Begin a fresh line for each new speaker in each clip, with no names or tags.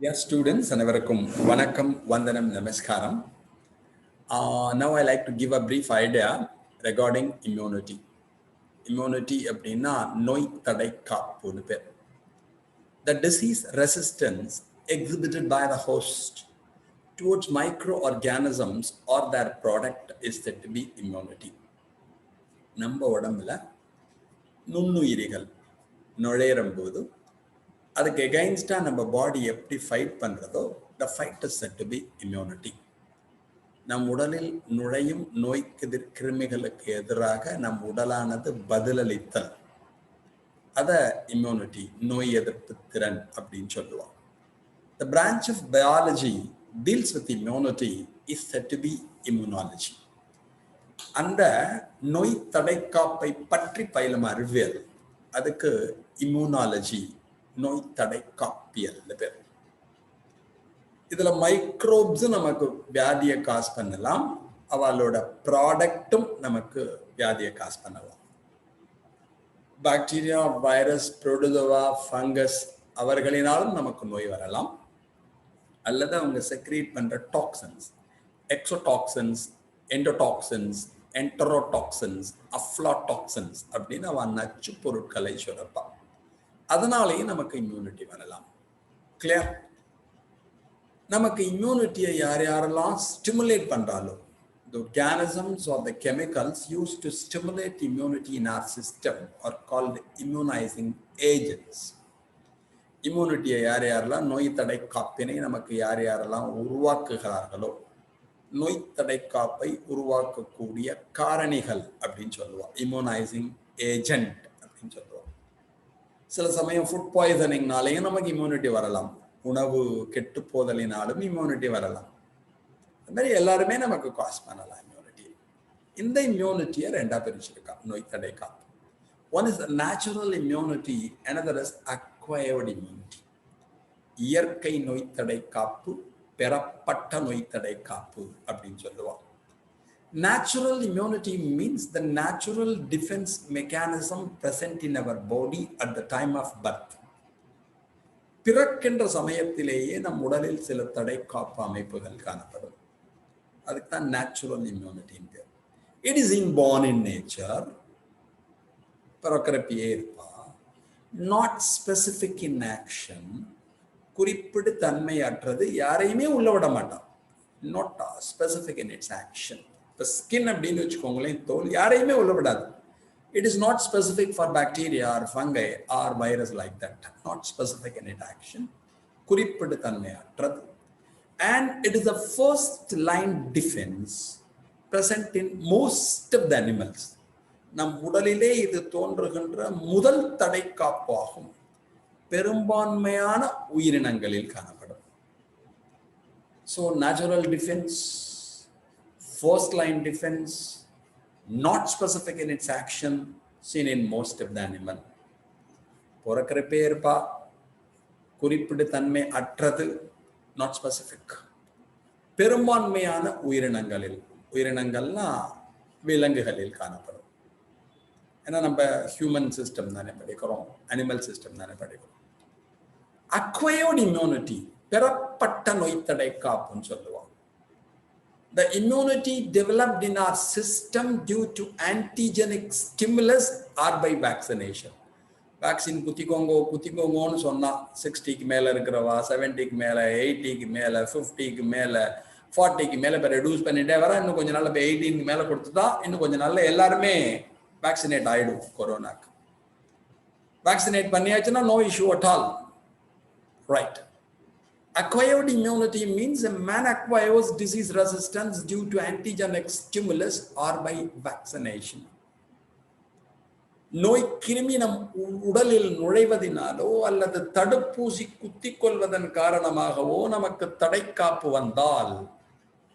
Dear students, அனைவருக்கும் வணக்கம், வந்தனம், நமஸ்காரம். Now I like to give a brief idea regarding immunity. Immunity அப்படின்னா நோய் தடை காப்புன்னு பேர். The disease resistance exhibited by the host towards microorganisms or their product is said to be immunity. நம்ம உடம்புல நுண்ணுயிரிகள் நுழையிறும்போது அதுக்கு எகைன்ஸ்டா நம்ம பாடி எப்படி ஃபைட் பண்றதோ the fight is said to be immunity. நம் உடலில் நுழையும் நோய் கிருமிகளுக்கு எதிராக நம் உடலானது பதிலளித்தல், அத இம்யூனிட்டி, நோய் எதிர்ப்பு திறன் அப்படின்னு சொல்லுவாங்க. The branch of biology deals with immunity is said to be immunology. அந்த நோய் தடைக்காப்பை பற்றி பயிலும் அறிவியல், அதுக்கு இம்யூனாலஜி, நோய் தடை காப்பியல் பேர். இதுல மைக்ரோப்ஸ் நமக்கு வியாதியை காஸ் பண்ணலாம், அவளோட ப்ராடக்டும் நமக்கு வியாதியை காஸ் பண்ணலாம். பாக்டீரியா, வைரஸ், புரோட்டோசோவா, ஃபங்கஸ் அவர்களினாலும் நமக்கு நோய் வரலாம். அல்லது அவங்க செக்ரீட் பண்ற டாக்ஸின்ஸ், எக்ஸோடாக்சின்ஸ், எண்டோடாக்சின்ஸ், என்டரோடாக்சின்ஸ், அஃப்லாடாக்சின்ஸ் அப்படின்னு அவன் நச்சு பொருட்களை சுரப்பான். அதனாலேயே நமக்கு இம்யூனிட்டி வரலாம். கிளியர்? நமக்கு இம்யூனிட்டியை யாரெல்லாம் stimulate பண்றாலோ, the organisms or the chemicals used to stimulate immunity in our system are called immunizing agents. இம்யூனிட்டியை யாரெல்லாம் நோய் தடை காப்பினை நமக்கு யாரெல்லாம் உருவாக்குகிறார்களோ, நோய் தடை காப்பை உருவாக்கக்கூடிய காரணிகள் அப்படின்னு சொல்லுவோம், இம்யூனைசிங் ஏஜென்ட் அப்படின்னு சொல்லுவோம். சில சமயம் ஃபுட் பாய்சனிங்னாலேயும் நமக்கு இம்யூனிட்டி வரலாம், உணவு கெட்டு போதலினாலும் இம்யூனிட்டி வரலாம். அது மாதிரி எல்லாருமே நமக்கு காஸ் பண்ணலாம் இம்யூனிட்டி. இந்த இம்யூனிட்டியை ரெண்டா பிரிச்சிருக்கா நோய் தடை காப்பு. One is natural immunity, another is acquired immunity. இயற்கை நோய் தடை காப்பு, பெறப்பட்ட நோய் தடை காப்பு அப்படின்னு சொல்லுவாங்க. Natural immunity means the natural defense mechanism present in our body at the time of birth. பிறக்கின்ற சமயத்திலேயே நம் உடலில் சில தடை காப்பு அமைப்புகள் காணப்படும். அதுக்கு தான் natural immunity. It is inborn in nature, பிறக்கிறப்பயே இருப்பா. நாட் ஸ்பெசிபிக் இன் ஆக்ஷன், குறிப்பிடு தன்மை அற்றது, யாரையுமே உள்ள விட மாட்டான். Not specific in its action. இப்போ ஸ்கின் அப்படின்னு வச்சுக்கோங்களேன், தோல் யாரையுமே உள்ள விடாது. It is not specific for bacteria or fungi or virus like that. Not specific in its action. குறிப்பிடு தன்மையற்றது. And it is the first line defense present in most of the animals. நம் உடலிலே இது தோன்றுகின்ற முதல் தடை காப்பாகும், பெரும்பான்மையான உயிரினங்களில் காணப்படும். So natural defense, first line defense, not specific in its action, seen in most of the animal. பிறக்கிறப்பே இருப்பா, குறிப்பிடு தன்மை அற்றது, not specific. பெரும்பான்மையான உயிரினங்களில், உயிரினங்கள்னா விலங்குகளில் காணப்படும். ஏன்னா நம்ம ஹியூமன் சிஸ்டம் தானே படிக்கிறோம், அனிமல் சிஸ்டம் தானே படிக்கிறோம். அக்வயர்ட் இம்யூனிட்டி, பெறப்பட்ட நோய் தடை காப்புன்னு சொல்லுவோம். The immunity developed in our system due to antigenic stimulus or by vaccination. Vaccine குத்திக்கோங்கன்னு சொன்னா 60க்கு மேல இருக்கிறவா, 70க்கு மேல, 80க்கு மேல, 50க்கு மேல, 40க்கு மேல இப்போ ரெடியூஸ் பண்ணிட்டே வர, இன்னும் கொஞ்ச நாள் இப்போ 18க்கு மேல கொடுத்துட்டா இன்னும் கொஞ்ச நாள்ல எல்லாருமே வேக்சினேட் ஆயிடும். கொரோனாக்கு வேக்சினேட் பண்ணியாச்சுன்னா no issue at all. Right. Acquired immunity means a man acquires disease resistance due to antigenic stimulus or by vaccination. நோய் கிருமி நம் உடலில் நுழைவதினாலோ அல்லது தடுப்பூசி குத்திக் கொள்வதன் காரணமாகவோ நமக்கு தடைக்காப்பு வந்தால்,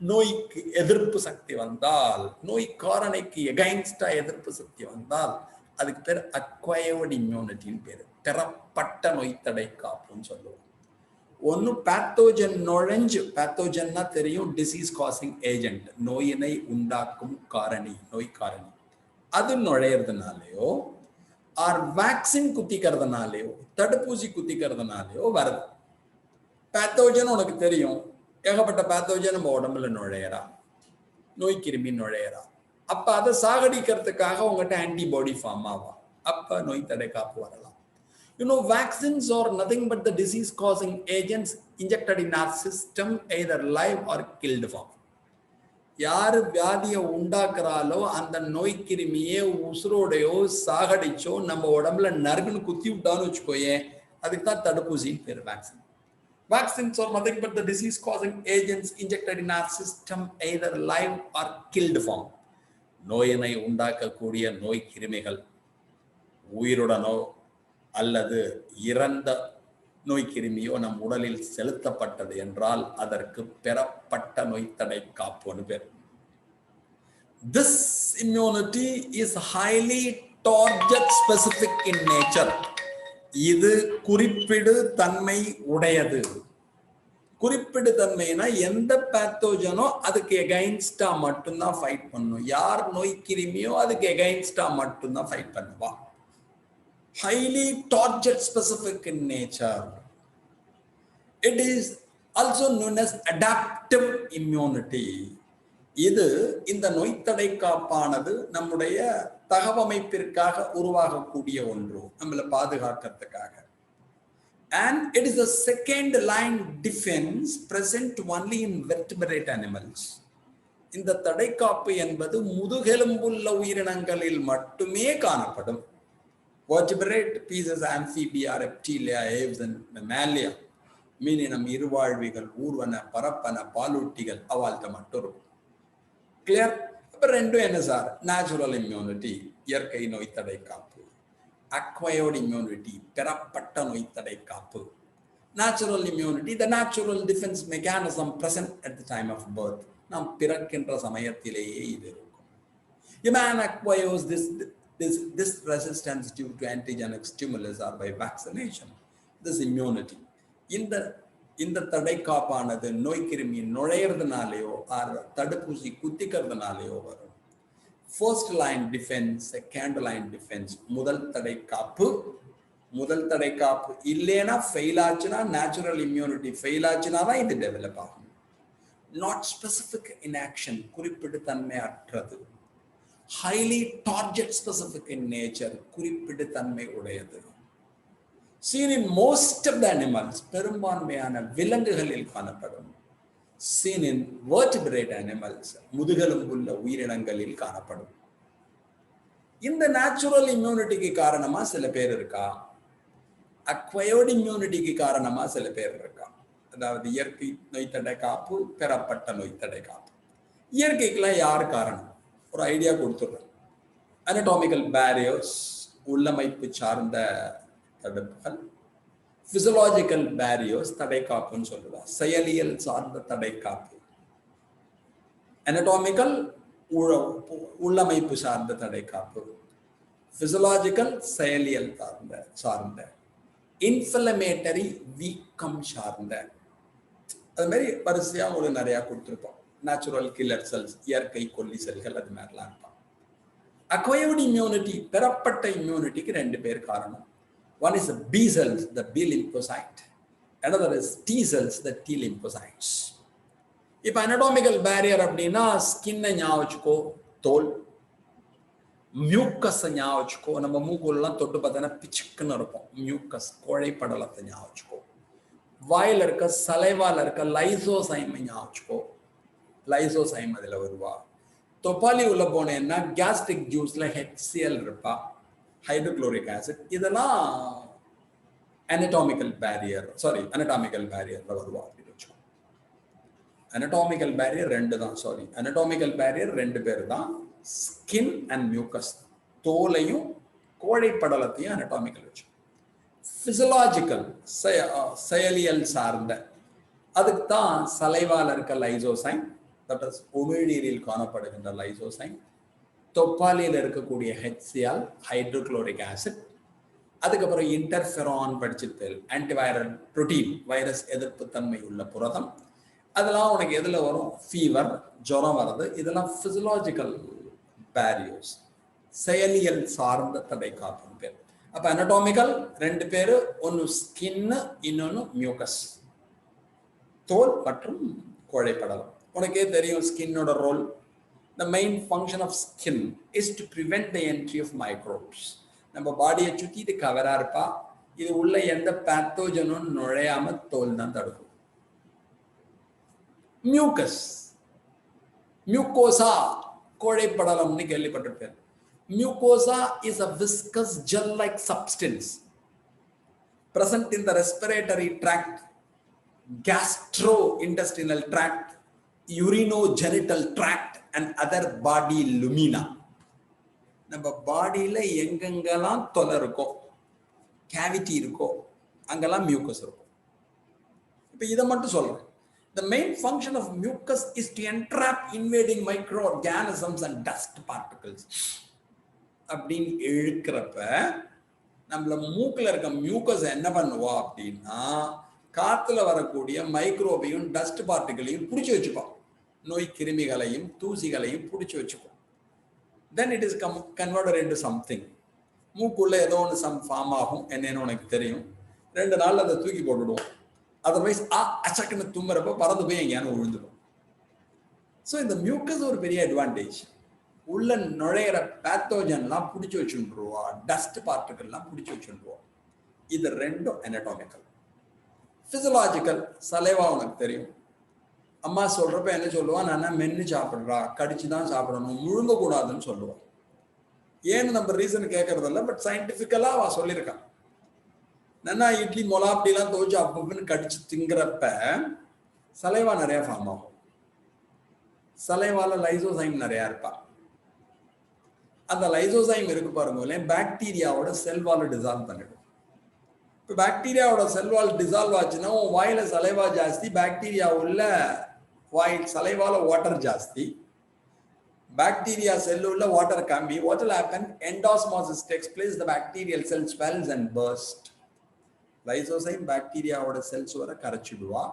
நோய்க்கு எதிர்ப்பு சக்தி வந்தால், நோய் காரணிக்கு எகைன்ஸ்டா எதிர்ப்பு சக்தி வந்தால், அதுக்கு பேர் அக்வயர்ட் இம்யூனிட்டின்னு பேரு, பெறப்பட்ட நோய் தடை காப்புன்னு சொல்லுவோம். ஒன்னு பேத்தோஜன் நுழைஞ்சு, பேத்தோஜன்னா தெரியும், டிசீஸ் காசிங் ஏஜென்ட், நோயினை உண்டாக்கும் காரணி, நோய் காரணி, அது நுழையிறதுனாலயோ ஆர் வேக்சின் குத்திக்கிறதுனாலயோ தடுப்பூசி குத்திக்கிறதுனாலயோ வருது. பேத்தோஜன் உனக்கு தெரியும், ஏகப்பட்ட பேத்தோஜன் நம்ம உடம்புல நுழையறா, நோய் கிருமி நுழையறா. அப்ப அதை சாகடிக்கிறதுக்காக உங்ககிட்ட ஆன்டிபாடி ஃபார்ம் ஆகும். அப்ப நோய் தடை காப்பு வரலாம். Vaccines are nothing but the disease causing agents injected in our system, either live or killed form. யாரு வியாதியை உண்டாக்குறாலோ அந்த நோய் கிருமியே உசுரோடையோ சாகடிச்சோ நம்ம உடம்புல நறுக்குன்னு குத்தி விட்டான்னு வச்சுக்கோயே, அதுக்கு தான் தடுப்பூசின்னு பேர் vaccine. Vaccines are nothing but the disease causing agents injected in our system, either live or killed form. நோயினை உண்டாக்கக்கூடிய நோய் கிருமிகள் உயிருடனோ அல்லது இறந்த நோய் கிருமியோ நம் உடலில் செலுத்தப்பட்டது என்றால் அதற்கு பெறப்பட்ட நோய் தடை காப்புன்னு பேர். This immunity is highly target specific in nature. இது குறிப்பிடு தன்மை உடையது. குறிப்பிடு தன்மைனா எந்த பேத்தோஜனோ அதுக்கு எகைன்ஸ்டா மட்டும்தான் ஃபைட் பண்ணும். யார் நோய் கிருமியோ அதுக்கு எகைன்ஸ்டா மட்டும்தான் ஃபைட் பண்ணுவா. Highly target specific in nature. It is also known as adaptive immunity. இது இந்த நோய் தடை காப்பானது நம்முடைய தகவமைப்பிற்காக உருவாகக்கூடிய ஒன்று, நம்மளை பாதுகாக்கிறதுக்காக. And it is a second line defense present only in vertebrate animals. இந்த தடை காப்பு என்பது முதுகெலும்புள்ள உயிரினங்களில் மட்டுமே காணப்படும். Vertebrate species, amphibia, reptilia, aves and mammalia, மீனினம், இருவாழ்விகள், ஊர்வன, பரப்பன, பாலூட்டிகள் அவாழ்த்த மட்டும் இருக்கும். கிளியர்? அப்ப ரெண்டும் என்ன சார்? நேச்சுரல் இம்யூனிட்டி, இயற்கை நோய் தடை காப்பு. அக்வயர்ட் இம்யூனிட்டி, பெறப்பட்ட நோய் தடை காப்பு. Natural immunity, the natural defense mechanism present at the time of birth. நாம் பிறக்கின்ற சமயத்திலேயே இது இருக்கும். A man acquires this resistance due to antigenic stimulus or by vaccination. This immunity. இந்த தடை காப்பானது நோய் கிருமி நுழையிறதுனாலேயோ தடுப்பூசி குத்திக்கிறதுனாலேயோ வரும். First line defence, second line defence. முதல் தடை காப்பு இல்லைன்னா ஃபெயில் ஆச்சுன்னா, நேச்சுரல் இம்யூனிட்டி ஃபெயில் ஆச்சுன்னா தான் இது டெவலப் ஆகும். நாட் ஸ்பெசிபிக் இன் ஆக்ஷன், குறிப்பிடு தன்மை அற்றது. highly target specific in nature, குறிப்பிடு தன்மை உடையது. Seen in most of the animals, பெரும்பான்மையான விலங்குகளில் காணப்படும். Seen in vertebrate animals, முதுகெலும்புள்ள உயிரினங்களில் காணப்படும். இந்த நேச்சுரல் இம்யூனிட்டிக்கு காரணமா சில பேர் இருக்கா, அக்வயர்ட் இம்யூனிட்டிக்கு காரணமா சில பேர் இருக்கா. அதாவது இயற்கை நோய் தடை காப்பு, பெறப்பட்ட நோய் தடை காப்பு. இயற்கைக்கெல்லாம் யார் காரணம்? ஒரு ஐடியா கொடுத்துடுறேன். அனடாமிக்கல் பேரியர்ஸ், உள்ளமைப்பு சார்ந்த தடுப்புகள். பிசியலாஜிக்கல் பேரியர்ஸ், தடை காப்புன்னு சொல்லுவா. செயலியல் சார்ந்த தடை காப்பு. அனடாமிக்கல், உள்ளமைப்பு சார்ந்த தடை காப்பு. பிசியலாஜிக்கல், செயலியல் சார்ந்த. இன்ஃப்ளமேட்டரி, வீக்கம் சார்ந்த. அது மாதிரி வரிசையா உங்களுக்கு நிறைய கொடுத்துருப்போம். நேச்சுரல் கில்லர் செல்ஸ், இயற்கை கொல்லி செல்கள், அது மாதிரிலாம் இருப்பான். அக்வயர்ட் இம்யூனிட்டி, பெறப்பட்ட இம்யூனிட்டிக்கு ரெண்டு பேர் காரணம். One is the B cells, the B lymphocyte. Another is T cells, the T lymphocytes. இப்போ anatomical barrier அப்படின்னா ஸ்கின்னை ஞாபகம் வச்சுக்கோ, தோல். மியூக்கஸ் ஞாபகம் வச்சுக்கோ, நம்ம மூக்குலாம் தொட்டு பார்த்தோன்னா பிச்சுக்குன்னு இருக்கும். மியூக்கஸ், கோழை படலத்தை ஞாபகம் வச்சுக்கோ. வாயில இருக்க சலைவால இருக்க லைசோசைம் ஞாபகம் வச்சுக்கோ. லைசோசைம் அதில் வருவா. தொப்பாலி உள்ள போனேன்னா கேஸ்ட்ரிக் ஜூஸ்ல HCl இருப்பா, ஹைட்ரோக்ளோரிக் ஆசிட். இதெல்லாம் anatomical barrier வருவா அப்படின்னு வச்சுக்கோ. anatomical barrier ரெண்டு தான், anatomical barrier ரெண்டு பேர் தான். ஸ்கின் அண்ட் மியூக்கஸ், தோலையும் கோழை படலத்தையும் anatomical வச்சு. பிசியலாஜிக்கல், செயலியல் சார்ந்த, அதுக்கு தான் சலைவால இருக்க லைசோசைம், தட் இஸ் உமிழ்நீரில் காணப்படுகின்ற லைசோசைம். தொப்பாலியில் இருக்கக்கூடிய HCl, ஹைட்ரோக்ளோரிக் ஆசிட். அதுக்கப்புறம் இன்டர்ஃபெரான் படிச்சுட்டு, ஆன்டிவைரல் புரோட்டீன், வைரஸ் எதிர்ப்பு தன்மை உள்ள புரதம். அதெல்லாம் உனக்கு எதில் வரும்? ஃபீவர், ஜுரம் வர்றது. இதெல்லாம் பிசியலாஜிக்கல் பேரியர்ஸ், செயலியல் சார்ந்த தடை காப்பு பேர். அப்போ anatomical ரெண்டு பேர், ஒன்று ஸ்கின், இன்னொன்று மியூக்கஸ். தோல் மற்றும் கோழைப்படலம். உனக்கே தெரியும் ஸ்கின்னோட role. The main function of skin is to prevent the entry of microbes. நம்ம பாடியை சுத்தி இது கவரா இருப்பா. இது உள்ள எந்த பேத்தோஜனும் நுழையாம தோல் தான் தடுக்கும். மியூக்கஸ், மியூக்கோசா, கோழைப்படலம்னு கேள்விப்பட்டிருப்பேன். Mucosa is a viscous gel-like substance present in the respiratory tract, gastrointestinal tract, urinogenital tract and other body lumina. நம்ம பாடியில எங்கெங்கெல்லாம் தொலை இருக்கோ, கேவிட்டி இருக்கோ, அங்கெல்லாம் மியூக்கஸ் இருக்கும். இப்போ இதை மட்டும் சொல்றேன். The main function of mucus is to entrap invading microorganisms and dust particles. அப்படின்னு இழுக்கிறப்ப நம்மள மூக்கில் இருக்க மியூக்கஸ் என்ன பண்ணுவா அப்படின்னா, காத்துல வரக்கூடிய மைக்ரோபையும் டஸ்ட் பார்ட்டிகளையும் பிடிச்சி வச்சுப்போம். நோய் கிருமிகளையும் தூசிகளையும் பிடிச்சி வச்சுப்போம். Then it is converted into something. மூக்குள்ள ஏதோ ஒன்று சம் ஃபார்ம் ஆகும், என்னன்னு உனக்கு தெரியும். 2 நாள் அதை தூக்கி போட்டுடுவோம். அதர்வைஸ் அச்சக்குன்னு தும்புறப்ப பறந்து போய் எங்கேயானு விழுந்துடும். ஸோ இந்த மியூக்கஸ் ஒரு பெரிய அட்வான்டேஜ். உள்ள நுழையிற பேத்தோஜன்லாம் பிடிச்சி வச்சுருவா, டஸ்ட் பார்ட்டிகல்லாம் பிடிச்சி வச்சுருவா. இது ரெண்டும் anatomical. பிசியலாஜிக்கல், சலைவா உனக்கு தெரியும். அம்மா சொல்றப்ப என்ன சொல்லுவா, நான் மென்னு சாப்பிட்றா, கடிச்சு தான் சாப்பிடணும், முழுங்க கூடாதுன்னு சொல்லுவான். ஏன்னு நம்ம ரீசன் கேட்கறதில்ல, பட் சயின்டிபிக்கலா அவ சொல்லியிருக்கான். நன்னா இட்லி மொளாப்டிலாம் துவச்சு அப்பப்பன்னு கடிச்சு திங்கிறப்ப சலைவா நிறைய ஃபார்ம் ஆகும். சலைவால லைசோசைம் நிறைய இருப்பா. அந்த லைசோசைம் இருக்கு பாருங்க, பாக்டீரியாவோட செல்வால டிசால்வ் பண்ணிடும். இப்போ பாக்டீரியாவோட செல்வால் டிசால்வ் ஆச்சுன்னா வாயில சலைவா ஜாஸ்தி, பாக்டீரியா உள்ள வாயில் சலைவால வாட்டர் ஜாஸ்தி, பாக்டீரியா செல் உள்ள வாட்டர் கம்மி. What will happen? Endosmosis takes place, the bacterial cell swells and burst. Lysozyme பாக்டீரியாவோட செல்ஸ் வர கரைச்சிடுவா.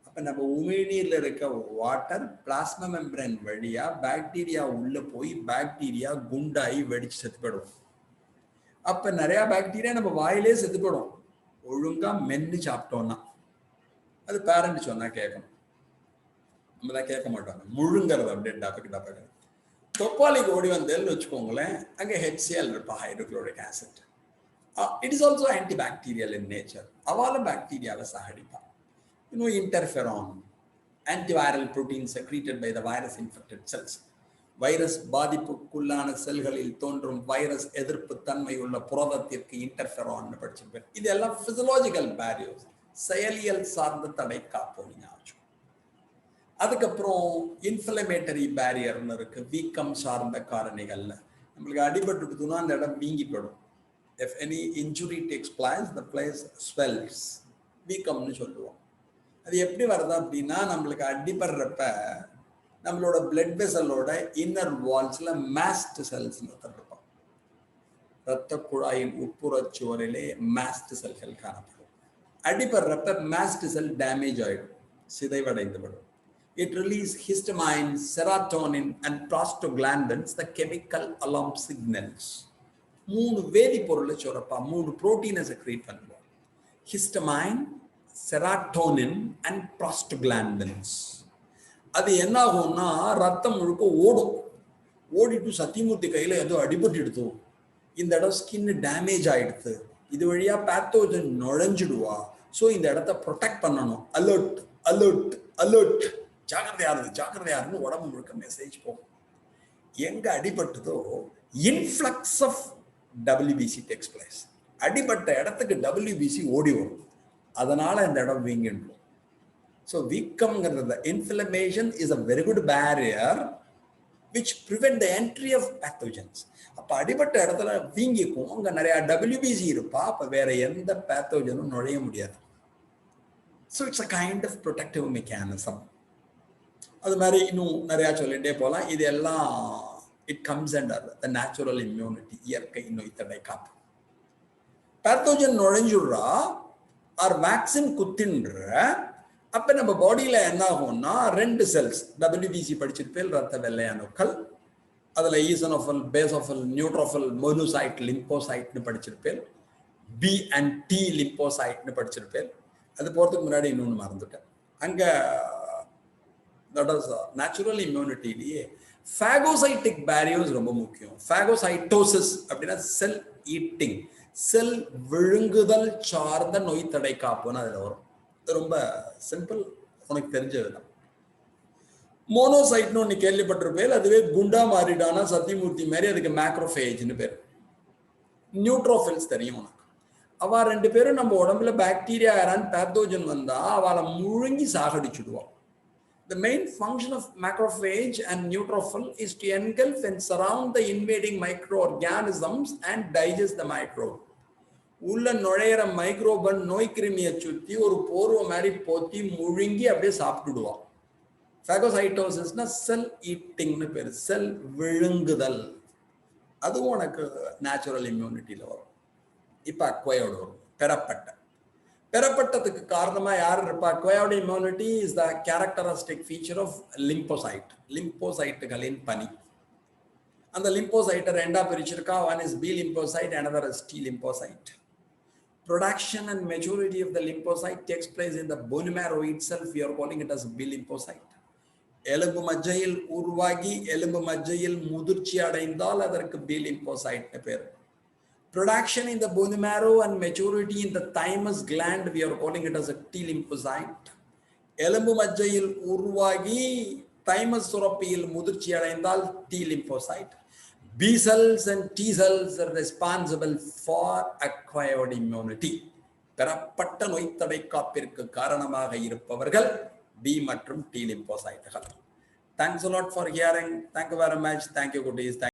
அப்ப நம்ம உமிழ்நீர்ல இருக்க வாட்டர் பிளாஸ்மா மெம்பரேன் வழியா பாக்டீரியா உள்ள போய் பாக்டீரியா குண்டாகி வெடிச்சு செத்து போயிடும். அப்ப நிறைய பாக்டீரியா நம்ம வாயிலே செத்து போயிடும், ஒழுங்கா மென்னு சாப்பிட்டோம்னா. அது பேரண்ட் சொன்னா கேட்கணும், நம்ம தான் கேட்க மாட்டாங்க. முழுங்கிறது அப்படியே டப்பக்கு டப்பக்கு. தொப்பாலிக்கு ஓடி வந்தேன்னு வச்சுக்கோங்களேன், அங்கே ஹெச்சிஎல் இருப்பா, hydrochloric acid. It is also antibacterial in nature. அவால பாக்டீரியாவை சாகடிப்பா. Interferon, antiviral protein secreted by the virus infected cells. Virus பாதிப்புக்குள்ளான செல்களில் தோன்றும் வைரஸ் எதிர்ப்பு தன்மை உள்ள புரதத்திற்கு இன்டர்ஃபெரான் படிச்சிருப்பேன். இதெல்லாம் பிசியலாஜிக்கல் பேரியர்ஸ், செயலியல் சார்ந்த தடை காப்போம். அதுக்கப்புறம் இன்ஃப்ளமேட்டரி பேரியர்னு இருக்கு, வீக்கம் சார்ந்த காரணிகள்ல. நம்மளுக்கு அடிபட்டுட்டுனா அந்த இடம் வீங்கி போயிடும். If any injury takes place, the place swells. வீக்கம்னு சொல்லுவோம். அது எப்படி வருது அப்படின்னா, நம்மளுக்கு அடிபடுறப்ப நம்மளோட பிளட் வெசலோட இன்னர் வால்ஸ்ல மாஸ்ட் செல்ஸ் இருப்பான். இரத்த குழாயின் உட்புற சுவரிலே மாஸ்ட் செல்கள் காணப்படும். அடிபடுறப்ப மாஸ்ட் செல் டேமேஜ் ஆயிடும், சிதைவடைந்து விடும். It releases histamine, serotonin and prostaglandins, the chemical alarm signals. 3 வேதிப்பொருளை சுரப்பா, 3 புரோட்டீனை செக்ரீட் பண்ணுவோம். Histamine, serotonin and prostaglandins. அது என்ன ஆகும்னா, ரத்தம் முழுக்க ஓடும். ஓடிட்டு சத்தியமூர்த்தி கையில ஏதோ அடிபட்டு எடுத்து, இந்த இடம் ஸ்கின் டேமேஜ் ஆயிடுது, இது வழியா பேத்தோஜன் நுழைஞ்சிடுவா. ஸோ இந்த இடத்த ப்ரொடெக்ட் பண்ணணும். அலர்ட் அலர்ட் அலர்ட், ஜாக்கிரதையாருன்னு உடம்பு முழுக்க மெசேஜ் போகும். எங்க அடிபட்டதோ influx of WBC takes place. அடிபட்ட இடத்துக்கு WBC ஓடி வரும், அதனால இந்த இடம் வீங்கிடும். ஸோ வீக்கம்ங்கிறது, inflammation is a very good barrier which prevent the entry of pathogens. அப்போ அடிபட்ட இடத்துல வீங்கிக்கும், அங்கே நிறைய WBC இருப்பா, அப்போ வேற எந்த பேத்தோஜனும் நுழைய முடியாது. So it's a kind of protective mechanism. அது மாதிரி இன்னும் நிறையா சொல்லிகிட்டே போகலாம். இது எல்லாம் it comes under the natural immunity, இயற்கை நோய் தடை காப்பு. பேத்தோஜன் நுழைஞ்சுடுறா ஆர் வேக்சின் குத்தின்ற அப்போ நம்ம பாடியில் என்ன ஆகும்னா, 2 செல்ஸ் WBC படிச்சிருப்பேன், ரத்த வெள்ளை அணுக்கள். அதில் ஈசனோஃபல், பேசோஃபல், நியூட்ரோஃபல், மோனோசைட், லிம்போசைட்னு படிச்சிருப்பேன். B and T லிம்போசைட்னு படிச்சிருப்பேன். அது போகிறதுக்கு முன்னாடி இன்னொன்று மறந்துட்டேன். அங்க தட் இஸ் நேச்சுரல் இம்யூனிட்டிலேயே ஃபேகோசைட்டிக் பேரியர்ஸ் ரொம்ப முக்கியம். ஃபேகோசைட்டோசிஸ் அப்படின்னா செல் ஈட்டிங், செல் விழுங்குதல் சார்ந்த நோய் தடை காப்புன்னு அதில் வரும். இது ரொம்ப சிம்பிள், உனக்கு தெரிஞ்சதுதான். மோனோசைட்னு ஒன்று கேள்விப்பட்டிருப்பேன், அதுவே குண்டா மாறிடானா சத்தியமூர்த்தி மாதிரி, அதுக்கு மேக்ரோஃபேஜ்னு பேர். நியூட்ரோஃபில்ஸ் தெரியும் உனக்கு. அவ ரெண்டு பேரும் நம்ம உடம்புல பாக்டீரியா யாரான்னு பேத்தோஜன் வந்தா அவளை முழுங்கி சாகடிச்சுடுவான். The main function of macrophage and neutrophil is to engulf and surround the invading microorganisms and digest the microbe. உள்ள நுழையிற மைக்ரோபன் நோய் கிருமியை சுற்றி ஒரு போர்வை மாதிரி போத்தி முழுங்கி அப்படியே சாப்பிட்டுடுவான். ஃபேகோசைட்டோசிஸ்னா செல் ஈட்டிங்னு பேர், செல் விழுங்குதல். அதுவும் உனக்கு நேச்சுரல் இம்யூனிட்டியில் வரும். இப்போ அக்வயர்டு வரும், பெறப்பட்டதுக்கு காரணமா யார் இருப்பா? Acquired immunity is the characteristic feature of lymphocyte, லிம்போசைட்டுகளின் பணி. அந்த லிம்போசைட்டை ரெண்டா பிரிச்சிருக்கா. One is B lymphocyte, another is T lymphocyte. Production and maturity of the lymphocyte takes place in the bone marrow itself. We are calling it as B lymphocyte. எலும்பு மஜ்ஜையில் உருவாகி எலும்பு மஜ்ஜையில் முதிர்ச்சி அடைந்தால் அதற்கு பி லிம்போசைட் பேர். Production in the bone marrow and maturity in the thymus gland, we are calling it as a T lymphocyte. எலும்பு மஜ்ஜையில் உருவாகி thymus சுரப்பியில் முதிர்ச்சி அடைந்தால் T lymphocyte. B cells and T cells are responsible for acquired immunity. பெறப்பட்ட நோய் தடை காப்பிற்கு காரணமாக இருப்பவர்கள் B மற்றும் T lymphocyteகள். Thanks a lot for hearing. Thank you very much. Thank you, goodies.